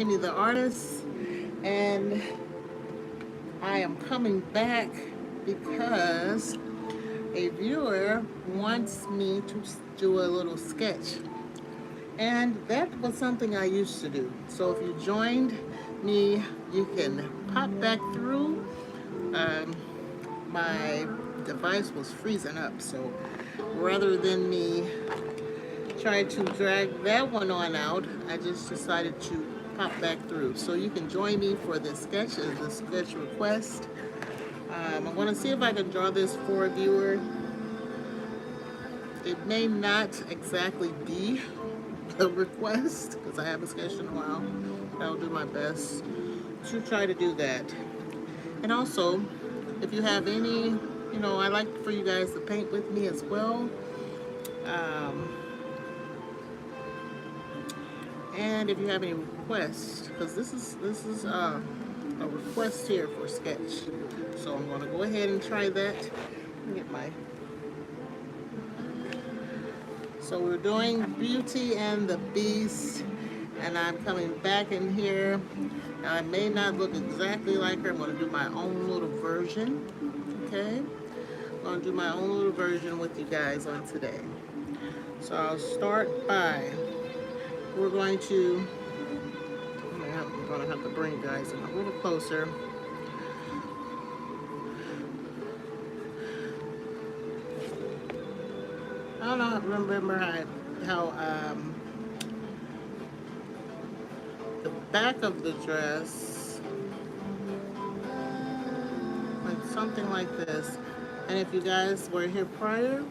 Amie the Artist, and I am coming back because a viewer wants me to do a little sketch. And that was something I used to do. So if you joined me, you can pop back through. Um, my device was freezing up, so rather than me try to drag that one on out, I just decided to pop back through. So you can join me for the sketch as the sketch request. I'm going to see if I can draw this for a viewer. It may not exactly be a request because I haven't sketched in a while. I'll do my best to try to do that. And also, if you have any, I like for you guys to paint with me as well. Um, And if you have any requests, because this is a request here for sketch, so I'm going to go ahead and try that. Let me get my. So we're doing Beauty and the Beast, and I'm coming back in here. Now I may not look exactly like her. I'm going to do my own little version. Okay, I'm going to do my own little version with you guys on today. So I'll start by. We're going to I'm gonna have to bring you guys in a little closer. I don't know. Remember how the back of the dress went something like this. And if you guys were here prior,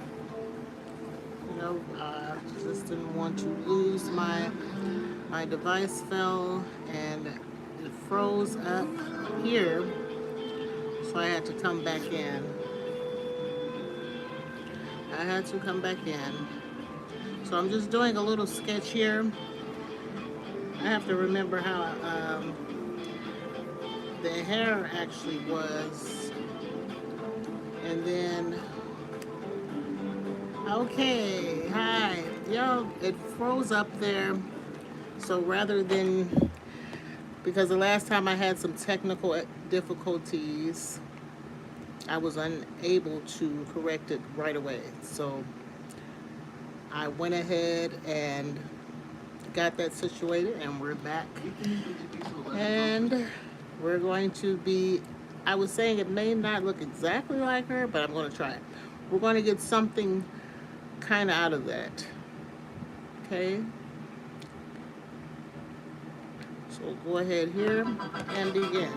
just didn't want to lose my device fell and it froze up here, so I had to come back in. I had to come back in. So I'm just doing a little sketch here. I have to remember how the hair actually was. And then, okay, hi. Yo, it froze up there. So rather than, because the last time I had some technical difficulties, I was unable to correct it right away. So I went ahead and got that situated, and we're back. And we're going to be, I was saying it may not look exactly like her, but I'm going to try it. We're going to get something kind of out of that. Okay? So we'll go ahead here and begin.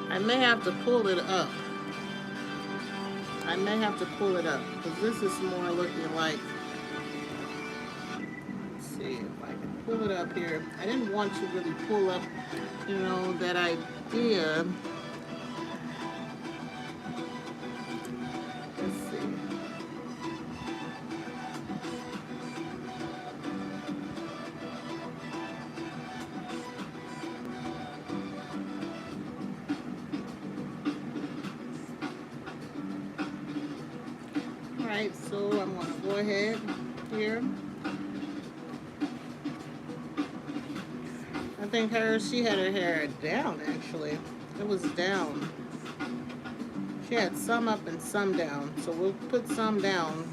I may have to pull it up. I may have to pull it up because this is more looking like, let's see if I can pull it up here. I didn't want to really pull up, that idea. Let's see. Alright, so I'm going to go ahead here. I think she had her hair down actually. It was down. She had some up and some down. So we'll put some down.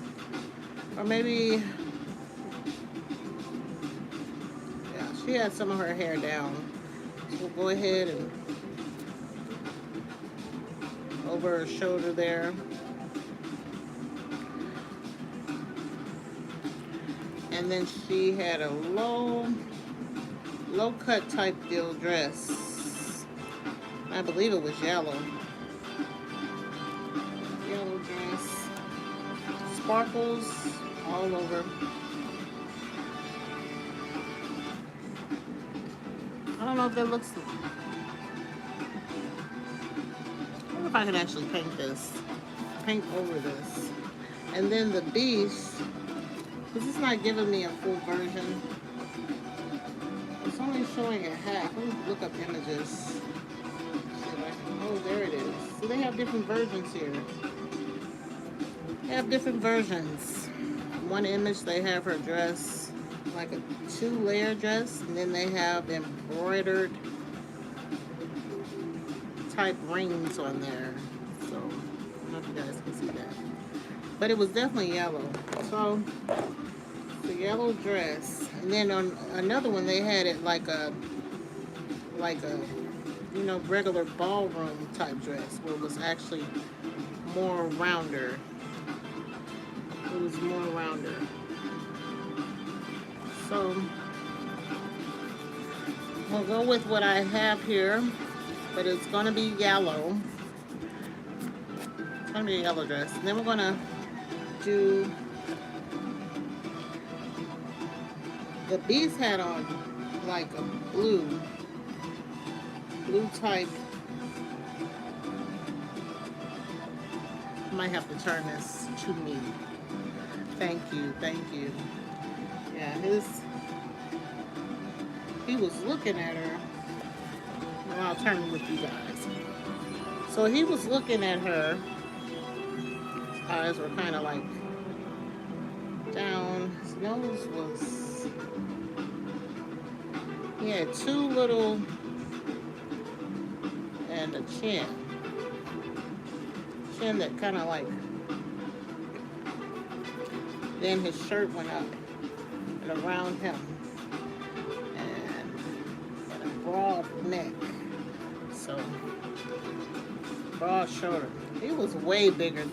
Or maybe, yeah, she had some of her hair down. So we'll go ahead and over her shoulder there. And then she had a low cut type deal dress. I believe it was yellow. Yellow dress. Sparkles all over. I don't know if that looks. I wonder if I can actually paint this. Paint over this. And then the beast. This is not giving me a full version. It's only showing a half. Let me look up images. See if I can, oh, there it is. So they have different versions here. They have different versions. one image they have her dress like a 2-layer dress, and then they have embroidered type rings on there. So I don't know if you guys can see that, but it was definitely yellow. So the yellow dress, and then on another one they had it like a you know, regular ballroom type dress, where it was actually more rounder. It was more rounder. So we'll go with what I have here, but it's gonna be yellow. It's gonna be a yellow dress. And then we're gonna do the beast had on like a blue type. I might have to turn this to me. Thank you, thank you. Yeah, he was looking at her. Well, I'll turn it with you guys. So he was looking at her. His eyes were kind of like down. His nose was. He had 2 little. And a chin that kind of like, then his shirt went up and around him, and a broad neck, so broad shoulder. He was way bigger.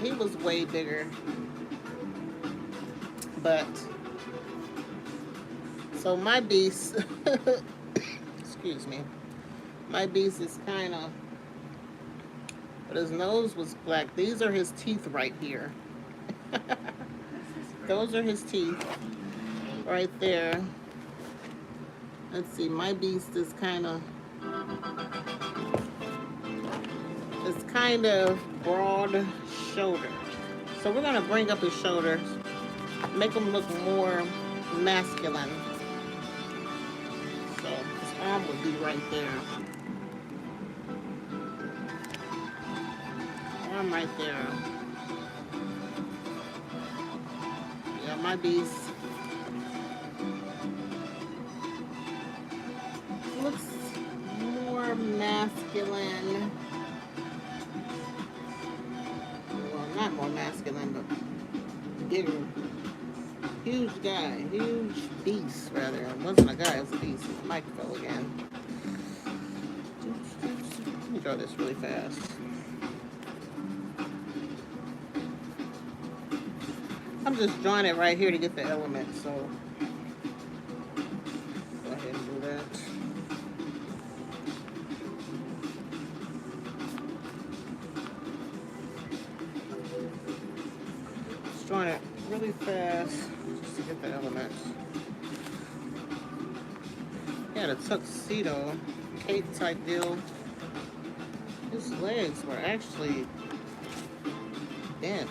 He was way bigger, but so my beast, excuse me. My beast is kind of, but his nose was black. These are his teeth right here. Those are his teeth right there. Let's see, my beast is kind of, broad shoulder. So we're gonna bring up his shoulders, make him look more masculine. So his arm would be right there. Arm right there. Yeah, my beast looks more masculine. Well, not more masculine, but bigger. Huge guy. Huge beast, rather. It wasn't a guy, it was a beast. The mic fell again. Let me draw this really fast. I'm just drawing it right here to get the element, so go ahead and do that. Just drawing it really fast just to get the elements. He had a tuxedo, cape type deal. His legs were actually bent.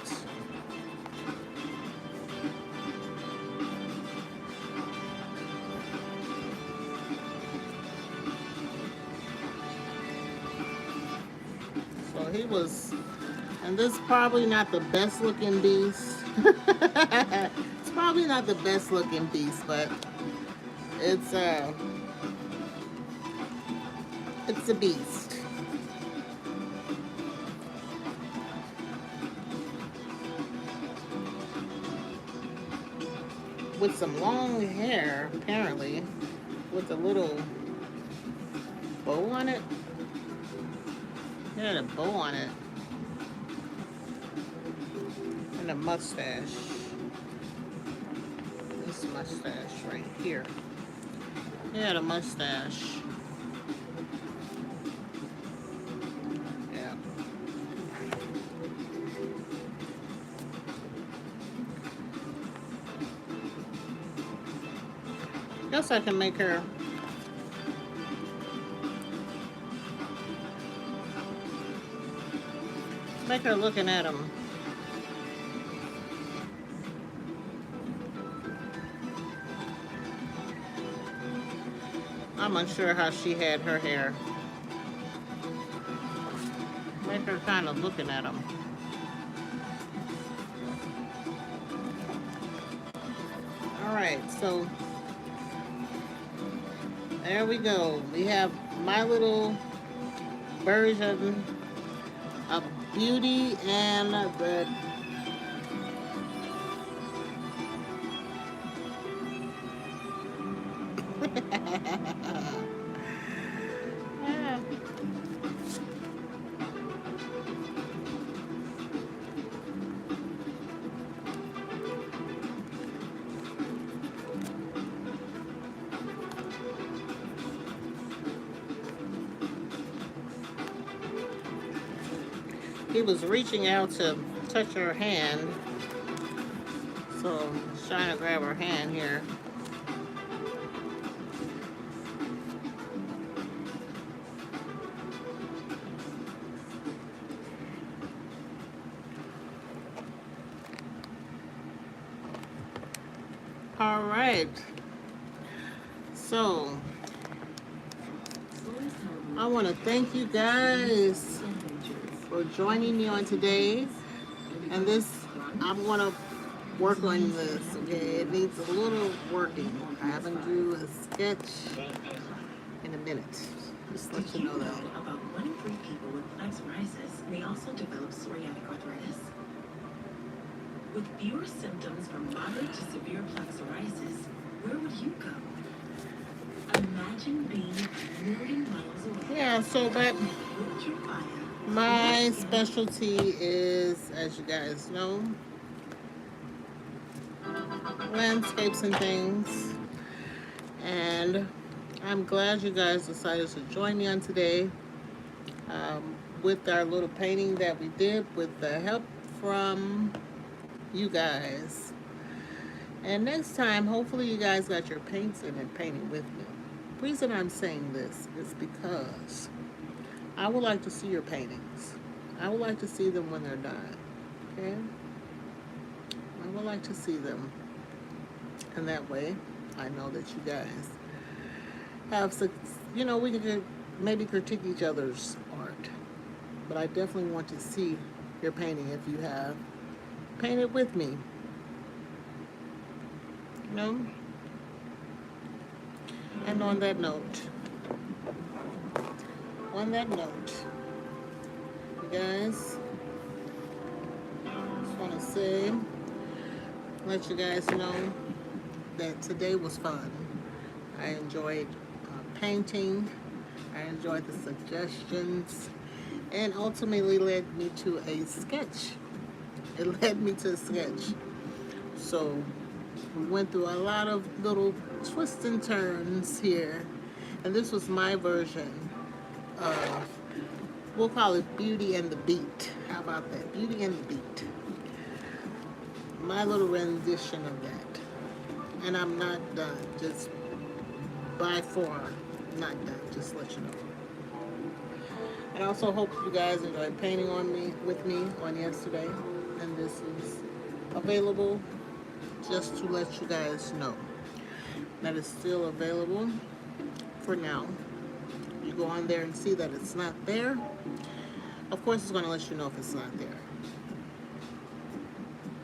He was, and this is probably not the best looking beast. It's probably not the best looking beast, but it's a beast. With some long hair, apparently, with a little bow on it. It had a bow on it. And a mustache. This mustache right here. He had a mustache. Yeah. Guess I can make her looking at him. I'm unsure how she had her hair. Make her kind of looking at him. Alright, so there we go. We have my little version of Beauty and the he was reaching out to touch her hand, so I'm trying to grab her hand here. All right, so I want to thank you guys for joining me on today. And this, I'm going to work on this, okay? It needs a little working. I haven't drew a sketch in a minute. Just let you know that. About 1 in 3 people with plaque psoriasis may also develop psoriatic arthritis. With fewer symptoms from moderate to severe plaque psoriasis, where would you go? Imagine being a million miles away. Yeah, so but my specialty is, as you guys know, landscapes and things. And I'm glad you guys decided to join me on today with our little painting that we did with the help from you guys. And next time, hopefully you guys got your paints in and painting with me. The reason I'm saying this is because I would like to see your paintings. I would like to see them when they're done. Okay? I would like to see them. And that way, I know that you guys have, you know, we can maybe critique each other's art. But I definitely want to see your painting if you have painted with me. You know? And on that note, you guys, just want to say, let you guys know that today was fun. I enjoyed painting. I enjoyed the suggestions, and ultimately led me to a sketch. It led me to a sketch. So we went through a lot of little twists and turns here, and this was my version of, we'll call it Beauty and the Beat. How about that? Beauty and the Beat. My little rendition of that. And I'm not done. Just by far not done. Just let you know. And I also hope you guys enjoyed painting with me on yesterday. And this is available just to let you guys know that it's still available for now. You go on there and see that it's not there. Of course, it's going to let you know if it's not there.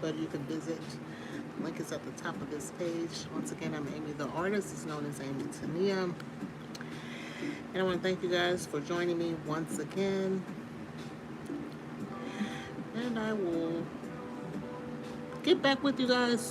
But you can visit. The link is at the top of this page. Once again, I'm Amie the Artist. It's known as Amie Tania. And I want to thank you guys for joining me once again. And I will get back with you guys